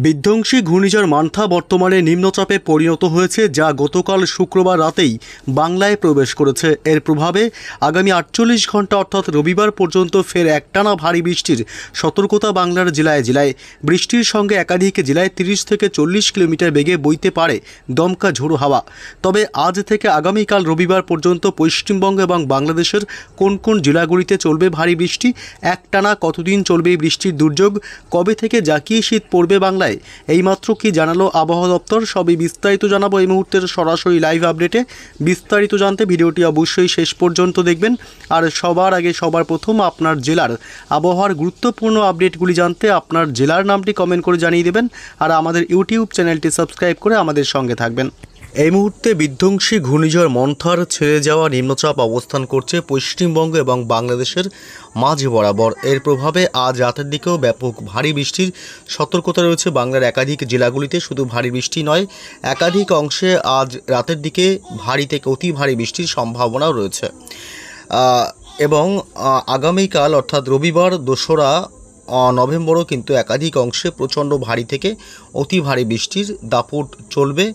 বিধ্বংসী ঘূর্ণিঝড় মান্থা বর্তমানে নিম্নচাপে পরিণত হয়েছে, যা গতকাল শুক্রবার রাতেই বাংলায় প্রবেশ করেছে। এর প্রভাবে আগামী 48 ঘন্টা অর্থাৎ রবিবার পর্যন্ত ফের একটানা ভারী বৃষ্টির সতর্কতা বাংলার জেলায় জেলায়। বৃষ্টির সঙ্গে একাধিক জেলায় 30 থেকে 40 কিলোমিটার বেগে বইতে পারে দমকা ঝোড়ো হাওয়া। তবে আজ থেকে আগামীকাল রবিবার পর্যন্ত পশ্চিমবঙ্গ এবং বাংলাদেশের কোন কোন জেলাগুলিতে চলবে ভারী বৃষ্টি, একটানা কতদিন চলবে এই বৃষ্টির দুর্যোগ, কবে থেকে জাঁকিয়ে শীত পড়বে বাংলায়, এইমাত্র কি জানালো আবহাওয়া দপ্তর, সবই বিস্তারিত জানাবো এই মুহূর্তের সরাসরি লাইভ আপডেটে। বিস্তারিত জানতে ভিডিওটি অবশ্যই শেষ পর্যন্ত দেখবেন। আর সবার আগে সবার প্রথম আপনার জেলার আবহাওয়ার গুরুত্বপূর্ণ আপডেটগুলি জানতে আপনার জেলার নামটি কমেন্ট করে জানিয়ে দেবেন। আর আমাদের ইউটিউব চ্যানেলটি সাবস্ক্রাইব করে আমাদের সঙ্গে থাকবেন। এই মুহূর্তে বিধ্বংসী ঘূর্ণিঝড় মন্থার ছেড়ে যাওয়া নিম্নচাপ অবস্থান করছে পশ্চিমবঙ্গ এবং বাংলাদেশের মাঝ বরাবর। এর প্রভাবে আজ রাতের দিকেও ব্যাপক ভারী বৃষ্টির সতর্কতা রয়েছে বাংলার একাধিক জেলাগুলিতে। শুধু ভারী বৃষ্টি নয়, একাধিক অংশে আজ রাতের দিকে ভারী থেকে অতি ভারী বৃষ্টির সম্ভাবনাও রয়েছে। এবং আগামীকাল অর্থাৎ রবিবার 2রা নভেম্বরও কিন্তু একাধিক অংশে প্রচণ্ড ভারী থেকে অতি ভারী বৃষ্টির দাপট চলবে।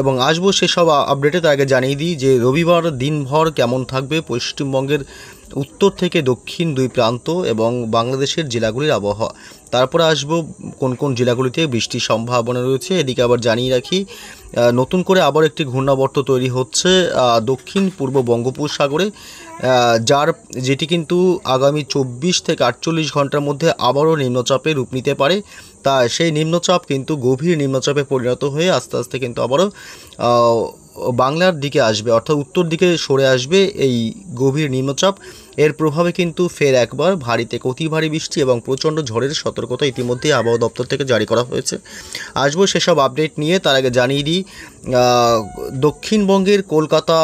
এবং আসবো সেসব আপডেটে। তার আগে জানিয়ে দিই যে রবিবার দিনভর কেমন থাকবে পশ্চিমবঙ্গের উত্তর থেকে দক্ষিণ দুই প্রান্ত এবং বাংলাদেশের জেলাগুলির আবহাওয়া। তারপরে আসবো কোন কোন জেলাগুলিতে বৃষ্টির সম্ভাবনা রয়েছে। এদিকে আবার জানিয়ে রাখি, নতুন করে আবার একটি ঘূর্ণাবর্ত তৈরি হচ্ছে দক্ষিণ পূর্ব বঙ্গোপসাগরে, যেটি কিন্তু আগামী 24 থেকে 48 ঘন্টার মধ্যে আবারও নিম্নচাপে রূপ নিতে পারে। তা সেই নিম্নচাপ কিন্তু গভীর নিম্নচাপে পরিণত হয়ে আস্তে আস্তে কিন্তু আবারও বাংলার দিকে আসবে, অর্থাৎ উত্তর দিকে সরে আসবে এই গভীর নিম্নচাপ। এর প্রভাবে কিন্তু ফের একবার ভারী থেকে অতি ভারী বৃষ্টি এবং প্রচণ্ড ঝড়ের সতর্কতা ইতিমধ্যেই আবহাওয়া দপ্তর থেকে জারি করা হয়েছে। আসবো সেসব আপডেট নিয়ে। তার আগে জানিয়ে দিই, দক্ষিণবঙ্গের কলকাতা,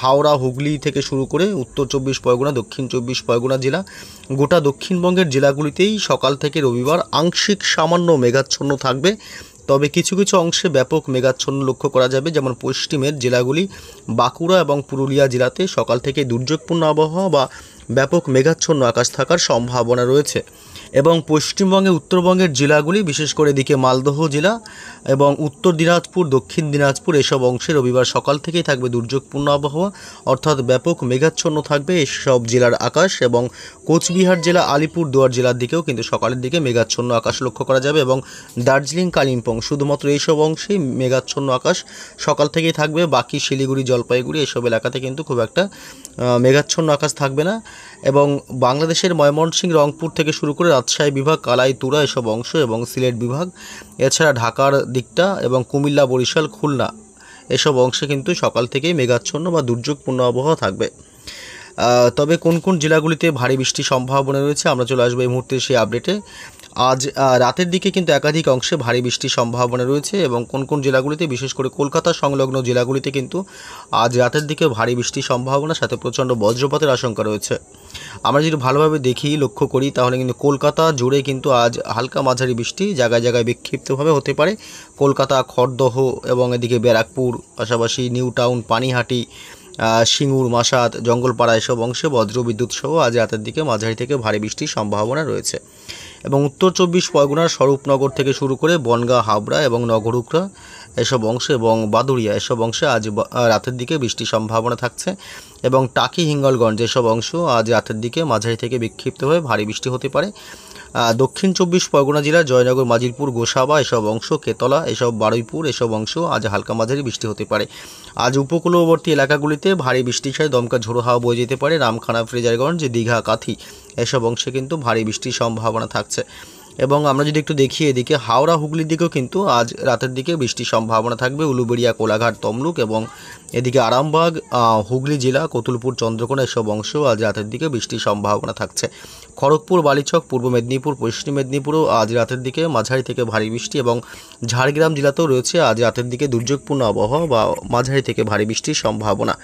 হাওড়া, হুগলি থেকে শুরু করে উত্তর 24 পরগনা, দক্ষিণ 24 পরগনা জেলা, গোটা দক্ষিণবঙ্গের জেলাগুলিতেই সকাল থেকে রবিবার আংশিক সামান্য মেঘাচ্ছন্ন থাকবে। তবে কিছু কিছু অংশে ব্যাপক মেঘাচ্ছন্ন লক্ষ্য করা যাবে, যেমন পশ্চিমের জেলাগুলি বাঁকুড়া এবং পুরুলিয়া জেলাতে সকাল থেকে দুর্যোগপূর্ণ আবহাওয়া বা ব্যাপক মেঘাচ্ছন্ন আকাশ থাকার সম্ভাবনা রয়েছে। এবং পশ্চিমবঙ্গে উত্তরবঙ্গের জেলাগুলি, বিশেষ করে এদিকে মালদহ জেলা এবং উত্তর দিনাজপুর, দক্ষিণ দিনাজপুর এসব অংশে রবিবার সকাল থেকেই থাকবে দুর্যোগপূর্ণ আবহাওয়া, অর্থাৎ ব্যাপক মেঘাচ্ছন্ন থাকবে এসব জেলার আকাশ। এবং কোচবিহার জেলা, আলিপুরদুয়ার জেলার দিকেও কিন্তু সকালের দিকে মেঘাচ্ছন্ন আকাশ লক্ষ্য করা যাবে। এবং দার্জিলিং, কালিম্পং শুধুমাত্র এইসব অংশেই মেঘাচ্ছন্ন আকাশ সকাল থেকেই থাকবে। বাকি শিলিগুড়ি, জলপাইগুড়ি এসব এলাকাতে কিন্তু খুব একটা মেঘাচ্ছন্ন আকাশ থাকবে না। এবং বাংলাদেশের ময়মনসিংহ, রংপুর থেকে শুরু করে রাজশাহী বিভাগ, কালাই, তুরা এসব অংশ এবং সিলেট বিভাগ, এছাড়া ঢাকার দিকটা এবং কুমিল্লা, বরিশাল, খুলনা এসব অংশে কিন্তু সকাল থেকেই মেঘাচ্ছন্ন বা দুর্যোগপূর্ণ আবহাওয়া থাকবে। তবে কোন কোন জেলাগুলিতে ভারী বৃষ্টির সম্ভাবনা রয়েছে আমরা চলে আসবো এই মুহূর্তে সেই আপডেটে। আজ রাতের দিকে কিন্তু একাধিক অংশে ভারী বৃষ্টির সম্ভাবনা রয়েছে এবং কোন কোন জেলাগুলিতে, বিশেষ করে কলকাতা সংলগ্ন জেলাগুলিতে কিন্তু আজ রাতের দিকে ভারী বৃষ্টির সম্ভাবনা, সাথে প্রচণ্ড বজ্রপাতের আশঙ্কা রয়েছে। আমরা যদি ভালোভাবে দেখি, লক্ষ্য করি, তাহলে কিন্তু কলকাতা জুড়ে কিন্তু আজ হালকা মাঝারি বৃষ্টি জায়গায় জায়গায় বিক্ষিপ্তভাবে হতে পারে। কলকাতা, খড়দহ এবং এদিকে ব্যারাকপুর, পাশাপাশি নিউ টাউন, পানিহাটি, সিঙ্গুর, মাসাদ, জঙ্গলপাড়া এসব অংশে বজ্রবিদ্যুৎ সহ আজ রাতের দিকে মাঝারি থেকে ভারী বৃষ্টির সম্ভাবনা রয়েছে। এবং উত্তর 24 পরগনার স্বরূপনগর থেকে শুরু করে বনগাঁ, হাবড়া এবং নগরুকরা এসব অংশে এবং বাদুড়িয়া এসব অংশে আজ রাতের দিকে বৃষ্টির সম্ভাবনা থাকছে। এবং টাকি, হিঙ্গলগঞ্জ এসব অংশ আজ রাতের দিকে মাঝারি থেকে বিক্ষিপ্তভাবে ভারী বৃষ্টি হতে পারে। দক্ষিণ 24 পরগনা জেলার জয়নগর, মাজিলপুর, গোসাবা এসব অংশ, কেতলা এসব, বারুইপুর এসব অংশ আজ হালকা মাঝারি বৃষ্টি হতে পারে। আজ উপকূলবর্তী এলাকাগুলিতে ভারী বৃষ্টির সাথে দমকা ঝোড়ো হাওয়া বয়ে যেতে পারে। রামখানা, ফ্রেজারগঞ্জ, দীঘা, কাথি এসব অংশে কিন্তু ভারী বৃষ্টির সম্ভাবনা থাকছে। এবং আমরা যদি একটু দেখি, এদিকে হাওড়া, হুগলির দিকেও কিন্তু আজ রাতের দিকে বৃষ্টির সম্ভাবনা থাকবে। উলুবেড়িয়া, কোলাঘাট, তমলুক এবং এদিকে আরামবাগ, হুগলি জেলা, কতুলপুর, চন্দ্রকোনা এসব অংশ আজ রাতের দিকে বৃষ্টির সম্ভাবনা থাকছে। খড়গপুর, বালিচক, পূর্ব মেদিনীপুর, পশ্চিম মেদিনীপুরও আজ রাতের দিকে মাঝারি থেকে ভারী বৃষ্টি এবং ঝাড়গ্রাম জেলাতেও রয়েছে আজ রাতের দিকে দুর্যোগপূর্ণ আবহাওয়া বা মাঝারি থেকে ভারী বৃষ্টির সম্ভাবনা।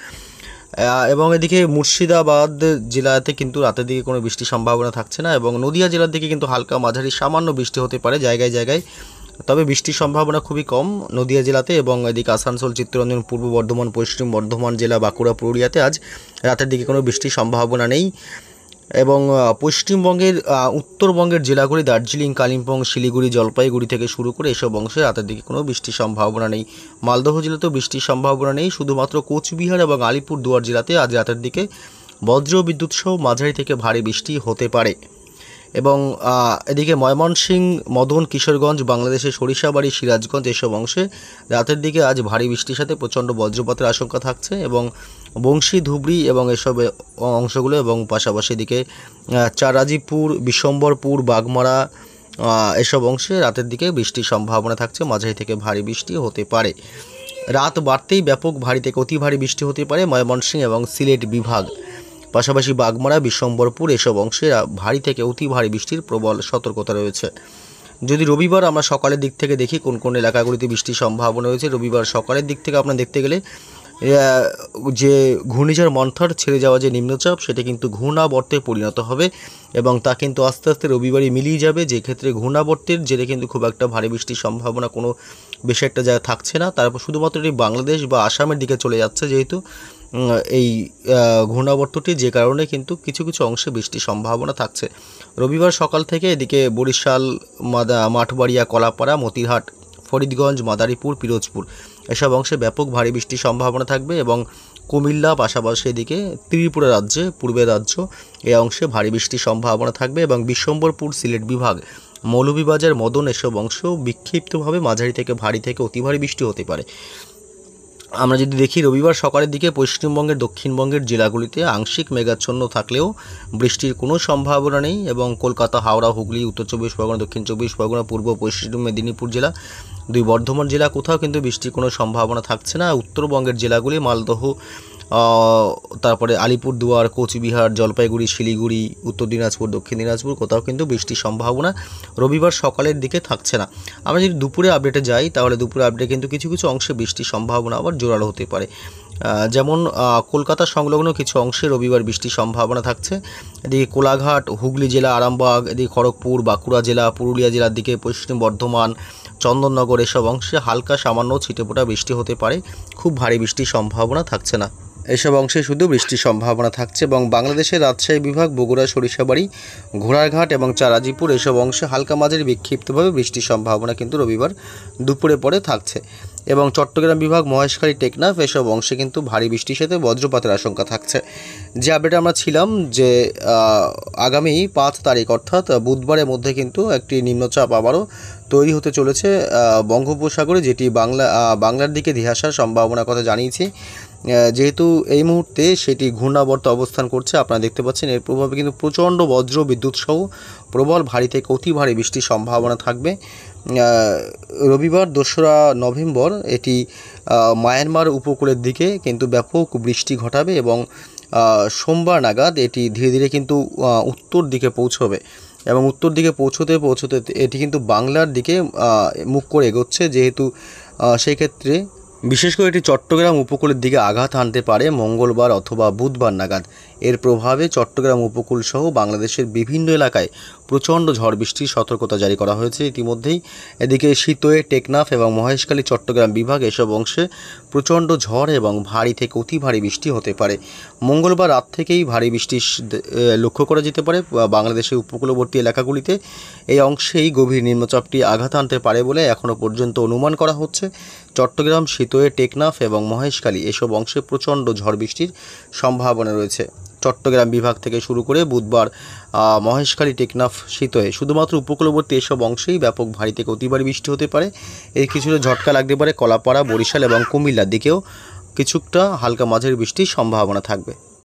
এবং এদিকে মুর্শিদাবাদ জেলাতে কিন্তু রাতের দিকে কোনো বৃষ্টির সম্ভাবনা থাকছে না। এবং নদিয়া জেলার দিকে কিন্তু হালকা মাঝারি সামান্য বৃষ্টি হতে পারে জায়গায় জায়গায়, তবে বৃষ্টির সম্ভাবনা খুবই কম নদিয়া জেলাতে। এবং এদিকে আসানসোল, চিত্তরঞ্জন, পূর্ব বর্ধমান, পশ্চিম বর্ধমান জেলা, বাঁকুড়া, পুরুলিয়াতে আজ রাতের দিকে কোনো বৃষ্টির সম্ভাবনা নেই। এবং পশ্চিমবঙ্গের উত্তরবঙ্গের জেলাগুলি দার্জিলিং, কালিম্পং, শিলিগুড়ি, জলপাইগুড়ি থেকে শুরু করে এসব অংশে রাতের দিকে কোনো বৃষ্টির সম্ভাবনা নেই। মালদহ জেলাতেও বৃষ্টির সম্ভাবনা নেই। শুধুমাত্র কোচবিহার এবং আলিপুরদুয়ার জেলাতে আজ রাতের দিকে বজ্র বিদ্যুৎ সহ মাঝারি থেকে ভারী বৃষ্টি হতে পারে। এবং এদিকে ময়মনসিংহ, মদন, কিশোরগঞ্জ, বাংলাদেশের সরিষাবাড়ি, সিরাজগঞ্জ এসব অংশে রাতের দিকে আজ ভারী বৃষ্টির সাথে প্রচণ্ড বজ্রপাতের আশঙ্কা থাকছে। এবং বংশী, ধুবড়ি এবং এসব অংশগুলো এবং পাশাপাশি এদিকে চারাজিপুর, বিশ্বম্বরপুর, বাগমারা এসব অংশে রাতের দিকে বৃষ্টির সম্ভাবনা থাকছে। মাঝারি থেকে ভারী বৃষ্টি হতে পারে। রাত বাড়তেই ব্যাপক ভারী থেকে অতি ভারী বৃষ্টি হতে পারে ময়মনসিংহ এবং সিলেট বিভাগ, পাশাপাশি বাগমারা, বিশ্বম্বরপুর এসব অংশে ভারী থেকে অতি ভারী বৃষ্টির প্রবল সতর্কতা রয়েছে। যদি রবিবার আমরা সকালের দিক থেকে দেখি কোন কোন এলাকাগুলিতে বৃষ্টির সম্ভাবনা রয়েছে, রবিবার সকালের দিক থেকে আপনার দেখতে গেলে যে ঘূর্ণিঝড় মন্থর ছেড়ে যাওয়া যে নিম্নচাপ সেটা কিন্তু ঘূর্ণাবর্তে পরিণত হবে এবং তা কিন্তু আস্তে আস্তে রবিবারই মিলিয়ে যাবে, যে ক্ষেত্রে ঘূর্ণাবর্তের জেরে কিন্তু খুব একটা ভারী বৃষ্টির সম্ভাবনা কোনো বেশি একটা জায়গায় থাকছে না। তারপর শুধুমাত্র এটি বাংলাদেশ বা আসামের দিকে চলে যাচ্ছে যেহেতু এই ঘূর্ণাবর্তটি, যে কারণে কিন্তু কিছু কিছু অংশে বৃষ্টির সম্ভাবনা থাকছে। রবিবার সকাল থেকে এদিকে বরিশাল, মাঠবাড়িয়া, কলাপাড়া, মতিরহাট, ফরিদগঞ্জ, মাদারীপুর, পিরোজপুর এসব অংশে ব্যাপক ভারী বৃষ্টির সম্ভাবনা থাকবে এবং কুমিল্লা, পাশাপাশি এদিকে ত্রিপুরা রাজ্যে, পূর্বের রাজ্য এই অংশে ভারী বৃষ্টির সম্ভাবনা থাকবে এবং বিশ্বম্বরপুর, সিলেট বিভাগ, মৌলভীবাজার, মদন এসব অংশ বিক্ষিপ্তভাবে মাঝারি থেকে ভারী থেকে অতি ভারী বৃষ্টি হতে পারে। আমরা যদি দেখি রবিবার সকালের দিকে পশ্চিমবঙ্গের দক্ষিণবঙ্গের জেলাগুলিতে আংশিক মেঘাচ্ছন্ন থাকলেও বৃষ্টির কোনো সম্ভাবনা নেই এবং কলকাতা, হাওড়া, হুগলি, উত্তর চব্বিশ পরগনা, দক্ষিণ চব্বিশ পরগনা, পূর্ব পশ্চিম মেদিনীপুর জেলা, দুই বর্ধমান জেলা কোথাও কিন্তু বৃষ্টির কোনো সম্ভাবনা থাকছে না। উত্তরবঙ্গের জেলাগুলি মালদহ, তারপরে আলিপুরদুয়ার, কোচবিহার, জলপাইগুড়ি, শিলিগুড়ি, উত্তর দিনাজপুর, দক্ষিণ দিনাজপুর কোথাও কিন্তু বৃষ্টির সম্ভাবনা রবিবার সকালের দিকে থাকছে না। আমরা যদি দুপুরে আপডেটে যাই তাহলে দুপুরে আপডেটে কিন্তু কিছু কিছু অংশে বৃষ্টির সম্ভাবনা আবার জোরালো হতে পারে। যেমন কলকাতা সংলগ্ন কিছু অংশে রবিবার বৃষ্টির সম্ভাবনা থাকছে। এদিকে কোলাঘাট, হুগলি জেলা, আরামবাগ, এদিকে খড়গপুর, বাঁকুড়া জেলা, পুরুলিয়া জেলার দিকে, পশ্চিম বর্ধমান, চন্দননগর এসব অংশে হালকা সামান্য ছিটেফোঁটা বৃষ্টি হতে পারে, খুব ভারী বৃষ্টির সম্ভাবনা থাকছে না। এসব অংশে শুধু বৃষ্টির সম্ভাবনা থাকছে এবং বাংলাদেশের রাজশাহী বিভাগ, বগুড়া, সরিষাবাড়ি, ঘোড়ারঘাট এবং চারাজিপুর এসব অংশে হালকা মাঝারি বিক্ষিপ্তভাবে বৃষ্টির সম্ভাবনা কিন্তু রবিবার দুপুরে পরে থাকছে এবং চট্টগ্রাম বিভাগ, মহেশখালী, টেকনাফ এসব অংশে কিন্তু ভারী বৃষ্টির সাথে বজ্রপাতের আশঙ্কা থাকছে। যে আপডেটে আমরা ছিলাম যে আগামী 5 তারিখ অর্থাৎ বুধবারের মধ্যে কিন্তু একটি নিম্নচাপ আবারও তৈরি হতে চলেছে বঙ্গোপসাগরে, যেটি বাংলার দিকে ধেয়ে আসার সম্ভাবনার কথা জানিয়েছি। যেহেতু এই মুহূর্তে সেটি ঘূর্ণাবর্তে অবস্থান করছে, আপনারা দেখতে পাচ্ছেন এর প্রভাবে কিন্তু প্রচণ্ড বজ্র বিদ্যুৎ সহ প্রবল ভারী থেকে অতি ভারী বৃষ্টির সম্ভাবনা থাকবে। রবিবার 2রা নভেম্বর এটি মায়ানমার উপকূলের দিকে কিন্তু ব্যাপক বৃষ্টি ঘটাবে এবং সোমবার নাগাদ এটি ধীরে ধীরে কিন্তু উত্তর দিকে পৌঁছবে এবং উত্তর দিকে পৌঁছতে এটি কিন্তু বাংলার দিকে মুখ করে এগোচ্ছে, যেহেতু সেই ক্ষেত্রে বিশেষ করে এটি চট্টগ্রাম উপকূলের দিকে আঘাত হানতে পারে মঙ্গলবার অথবা বুধবার নাগাদ। এর প্রভাবে চট্টগ্রাম উপকূল সহ বাংলাদেশের বিভিন্ন এলাকায় প্রচণ্ড ঝড় বৃষ্টির সতর্কতা জারি করা হয়েছে ইতিমধ্যেই। এদিকে শীতয়ে, টেকনাফ এবং মহেশখালী, চট্টগ্রাম বিভাগ এসব অংশে প্রচণ্ড ঝড় এবং ভারী থেকে অতি ভারী বৃষ্টি হতে পারে। মঙ্গলবার রাত থেকেই ভারী বৃষ্টি লক্ষ্য করা যেতে পারে বাংলাদেশের উপকূলবর্তী এলাকাগুলিতে। এই অংশেই গভীর নিম্নচাপটি আঘাত আনতে পারে বলে এখনও পর্যন্ত অনুমান করা হচ্ছে। চট্টগ্রাম, শীতয়ে, টেকনাফ এবং মহেশখালী এসব অংশে প্রচণ্ড ঝড় বৃষ্টির সম্ভাবনা রয়েছে। চট্টগ্রাম বিভাগ থেকে শুরু করে বুধবার মহেশখালী, টেকনাফ, শীতয়ে শুধুমাত্র উপকূলবর্তী এসব অংশেই ব্যাপক ভারী থেকে অতি ভারী বৃষ্টি হতে পারে। এর কিছুটা ঝটকা লাগতে পারে কলাপাড়া, বরিশাল এবং কুমিল্লার দিকেও কিছুটা হালকা মাঝারি বৃষ্টির সম্ভাবনা থাকবে।